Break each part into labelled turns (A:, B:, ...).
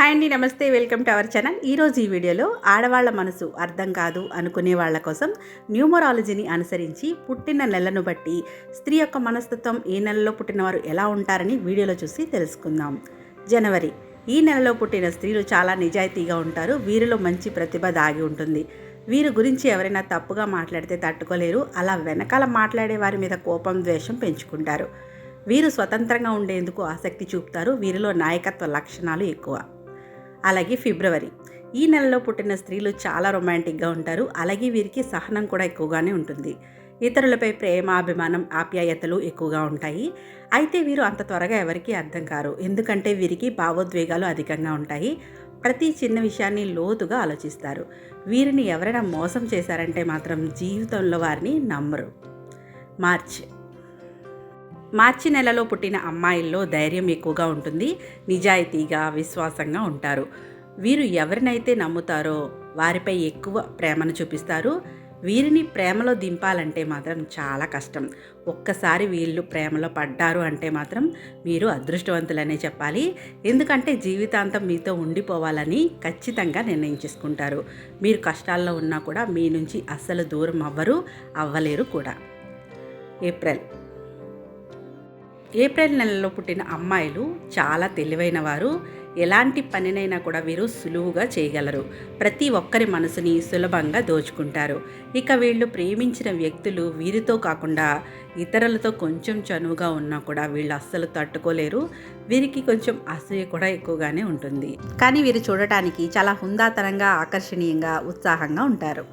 A: Hi అండి, నమస్తే. Welcome to our channel. ఈరోజు ఈ వీడియోలో ఆడవాళ్ల మనసు అర్థం కాదు అనుకునే వాళ్ళ కోసం న్యూమరాలజీని అనుసరించి పుట్టిన నెలను బట్టి స్త్రీ యొక్క మనస్తత్వం ఏ నెలలో పుట్టినవారు ఎలా ఉంటారని వీడియోలో చూసి తెలుసుకుందాం. జనవరి. ఈ నెలలో పుట్టిన స్త్రీలు చాలా నిజాయితీగా ఉంటారు. వీరిలో మంచి ప్రతిభ దాగి ఉంటుంది. వీరి గురించి ఎవరైనా తప్పుగా మాట్లాడితే తట్టుకోలేరు. అలా వెనకాల మాట్లాడే వారి మీద కోపం, ద్వేషం పెంచుకుంటారు. వీరు స్వతంత్రంగా ఉండేందుకు ఆసక్తి చూపుతారు. వీరిలో నాయకత్వ లక్షణాలు ఎక్కువ. అలాగే ఫిబ్రవరి. ఈ నెలలో పుట్టిన స్త్రీలు చాలా రొమాంటిక్గా ఉంటారు. అలాగే వీరికి సహనం కూడా ఎక్కువగానే ఉంటుంది. ఇతరులపై ప్రేమ, అభిమానం, ఆప్యాయతలు ఎక్కువగా ఉంటాయి. అయితే వీరు అంత త్వరగా ఎవరికీ అర్థం కారు. ఎందుకంటే వీరికి భావోద్వేగాలు అధికంగా ఉంటాయి. ప్రతి చిన్న విషయాన్ని లోతుగా ఆలోచిస్తారు. వీరిని ఎవరైనా మోసం చేశారంటే మాత్రం జీవితంలో వారిని నమ్మరు. మార్చి నెలలో పుట్టిన అమ్మాయిల్లో ధైర్యం ఎక్కువగా ఉంటుంది. నిజాయితీగా, విశ్వాసంగా ఉంటారు. వీరు ఎవరినైతే నమ్ముతారో వారిపై ఎక్కువ ప్రేమను చూపిస్తారు. వీరిని ప్రేమలో దింపాలంటే మాత్రం చాలా కష్టం. ఒక్కసారి వీళ్ళు ప్రేమలో పడ్డారు అంటే మాత్రం మీరు అదృష్టవంతులనే చెప్పాలి. ఎందుకంటే జీవితాంతం మీతో ఉండిపోవాలని ఖచ్చితంగా నిర్ణయించుకుంటారు. మీరు కష్టాల్లో ఉన్నా కూడా మీ నుంచి అస్సలు దూరం అవ్వలేరు కూడా. ఏప్రిల్ నెలలో పుట్టిన అమ్మాయిలు చాలా తెలివైన వారు. ఎలాంటి పనినైనా కూడా వీరు సులువుగా చేయగలరు. ప్రతి ఒక్కరి మనసుని సులభంగా దోచుకుంటారు. ఇక వీళ్ళు ప్రేమించిన వ్యక్తులు వీరితో కాకుండా ఇతరులతో కొంచెం చనువుగా ఉన్నా కూడా వీళ్ళు అస్సలు తట్టుకోలేరు. వీరికి కొంచెం అసూయ కూడా ఎక్కువగానే ఉంటుంది. కానీ వీరు చూడటానికి చాలా హుందాతనంగా, ఆకర్షణీయంగా, ఉత్సాహంగా ఉంటారు.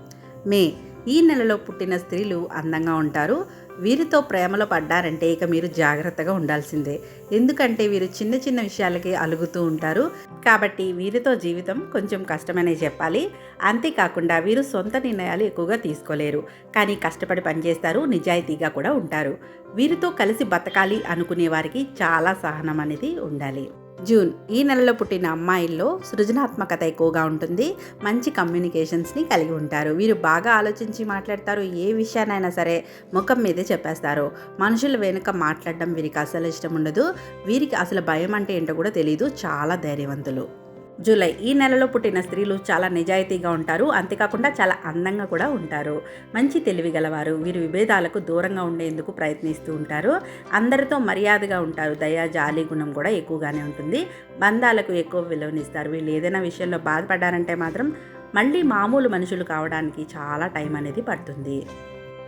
A: మే. ఈ నెలలో పుట్టిన స్త్రీలు అందంగా ఉంటారు. వీరితో ప్రేమలో పడ్డారంటే ఇక మీరు జాగ్రత్తగా ఉండాల్సిందే. ఎందుకంటే వీరు చిన్న చిన్న విషయాలకి అలుగుతూ ఉంటారు. కాబట్టి వీరితో జీవితం కొంచెం కష్టమనే చెప్పాలి. అంతేకాకుండా వీరు సొంత నిర్ణయాలు ఎక్కువగా తీసుకోలేరు. కానీ కష్టపడి పనిచేస్తారు, నిజాయితీగా కూడా ఉంటారు. వీరితో కలిసి బతకాలి అనుకునే వారికి చాలా సహనం అనేది ఉండాలి. జూన్. ఈ నెలలో పుట్టిన అమ్మాయిల్లో సృజనాత్మకత ఎక్కువగా ఉంటుంది. మంచి కమ్యూనికేషన్స్ని కలిగి ఉంటారు. వీరు బాగా ఆలోచించి మాట్లాడతారు. ఏ విషయానైనా సరే ముఖం మీదే చెప్పేస్తారు. మనుషుల వెనుక మాట్లాడడం వీరికి అసలు ఇష్టం ఉండదు. వీరికి అసలు భయం అంటే ఏంటో కూడా తెలియదు. చాలా ధైర్యవంతులు. జూలై. ఈ నెలలో పుట్టిన స్త్రీలు చాలా నిజాయితీగా ఉంటారు. అంతేకాకుండా చాలా అందంగా కూడా ఉంటారు. మంచి తెలివి గలవారు. వీరు విభేదాలకు దూరంగా ఉండేందుకు ప్రయత్నిస్తూ ఉంటారు. అందరితో మర్యాదగా ఉంటారు. దయ, జాలి గుణం కూడా ఎక్కువగానే ఉంటుంది. బంధాలకు ఎక్కువ విలువనిస్తారు. వీళ్ళు ఏదైనా విషయంలో బాధపడ్డారంటే మాత్రం మళ్ళీ మామూలు మనుషులు కావడానికి చాలా టైం అనేది పడుతుంది.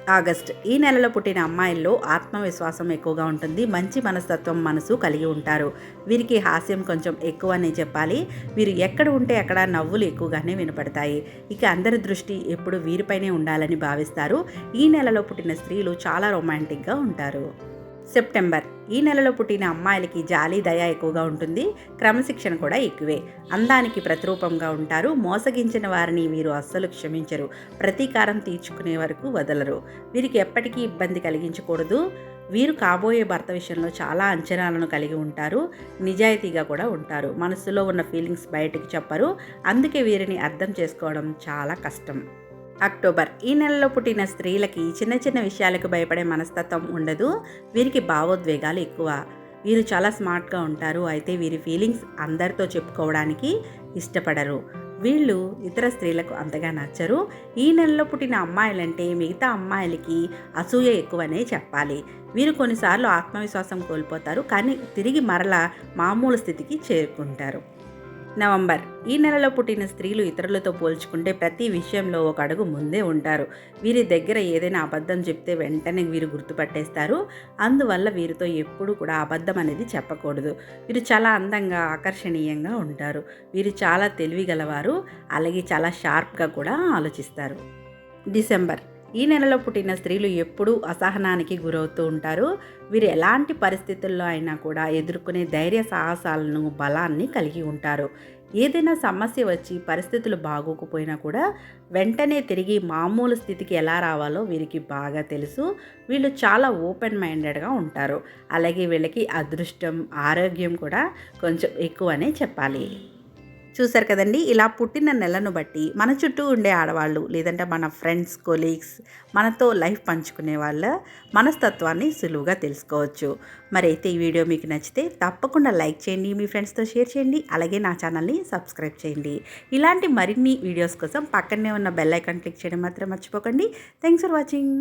A: ఆగస్ట్. ఈ నెలలో పుట్టిన అమ్మాయిల్లో ఆత్మవిశ్వాసం ఎక్కువగా ఉంటుంది. మంచి మనస్తత్వం, మనసు కలిగి ఉంటారు. వీరికి హాస్యం కొంచెం ఎక్కువనే చెప్పాలి. వీరు ఎక్కడ ఉంటే అక్కడ నవ్వులు ఎక్కువగానే వినపడతాయి. ఇక అందరి దృష్టి ఎప్పుడు వీరిపైనే ఉండాలని భావిస్తారు. ఈ నెలలో పుట్టిన స్త్రీలు చాలా రొమాంటిక్గా ఉంటారు. సెప్టెంబర్. ఈ నెలలో పుట్టిన అమ్మాయిలకి జాలి, దయ ఎక్కువగా ఉంటుంది. క్రమశిక్షణ కూడా ఎక్కువే. అందానికి ప్రతిరూపంగా ఉంటారు. మోసగించిన వారిని వీరు అస్సలు క్షమించరు. ప్రతీకారం తీర్చుకునే వరకు వదలరు. వీరికి ఎప్పటికీ ఇబ్బంది కలిగించకూడదు. వీరు కాబోయే భర్త విషయంలో చాలా అంచనాలను కలిగి ఉంటారు. నిజాయితీగా కూడా ఉంటారు. మనసులో ఉన్న ఫీలింగ్స్ బయటికి చెప్పరు. అందుకే వీరిని అర్థం చేసుకోవడం చాలా కష్టం. అక్టోబర్. ఈ నెలలో పుట్టిన స్త్రీలకి చిన్న చిన్న విషయాలకు భయపడే మనస్తత్వం ఉండదు. వీరికి భావోద్వేగాలు ఎక్కువ. వీరు చాలా స్మార్ట్గా ఉంటారు. అయితే వీరి ఫీలింగ్స్ అందరితో చెప్పుకోవడానికి ఇష్టపడరు. వీళ్ళు ఇతర స్త్రీలకు అంతగా నచ్చరు. ఈ నెలలో పుట్టిన అమ్మాయిలంటే మిగతా అమ్మాయిలకి అసూయ ఎక్కువనే చెప్పాలి. వీరు కొన్నిసార్లు ఆత్మవిశ్వాసం కోల్పోతారు. కానీ తిరిగి మరలా మామూలు స్థితికి చేరుకుంటారు. నవంబర్. ఈ నెలలో పుట్టిన స్త్రీలు ఇతరులతో పోల్చుకుంటే ప్రతి విషయంలో ఒక అడుగు ముందే ఉంటారు. వీరి దగ్గర ఏదైనా అబద్ధం చెప్తే వెంటనే వీరు గుర్తుపట్టేస్తారు. అందువల్ల వీరితో ఎప్పుడూ కూడా అబద్ధం అనేది చెప్పకూడదు. వీరు చాలా అందంగా, ఆకర్షణీయంగా ఉంటారు. వీరు చాలా తెలివిగలవారు. అలాగే చాలా షార్ప్గా కూడా ఆలోచిస్తారు. డిసెంబర్. ఈ నెలలో పుట్టిన స్త్రీలు ఎప్పుడూ అసహనానికి గురవుతూ ఉంటారు. వీరు ఎలాంటి పరిస్థితుల్లో అయినా కూడా ఎదుర్కొనే ధైర్య సాహసాలను, బలాన్ని కలిగి ఉంటారు. ఏదైనా సమస్య వచ్చి పరిస్థితులు బాగోకపోయినా కూడా వెంటనే తిరిగి మామూలు స్థితికి ఎలా రావాలో వీరికి బాగా తెలుసు. వీళ్ళు చాలా ఓపెన్ మైండెడ్గా ఉంటారు. అలాగే వీళ్ళకి అదృష్టం, ఆరోగ్యం కూడా కొంచెం ఎక్కువనే చెప్పాలి. చూసారు కదండి, ఇలా పుట్టిన నెలను బట్టి మన చుట్టూ ఉండే ఆడవాళ్ళు లేదంటే మన ఫ్రెండ్స్, కొలీగ్స్, మనతో లైఫ్ పంచుకునే వాళ్ళ మనస్తత్వాన్ని సులువుగా తెలుసుకోవచ్చు. మరైతే ఈ వీడియో మీకు నచ్చితే తప్పకుండా లైక్ చేయండి, మీ ఫ్రెండ్స్తో షేర్ చేయండి, అలాగే నా ఛానల్ని సబ్స్క్రైబ్ చేయండి. ఇలాంటి మరిన్ని వీడియోస్ కోసం పక్కనే ఉన్న బెల్ ఐకాన్ క్లిక్ చేయడం మాత్రం మర్చిపోకండి. Thanks for watching.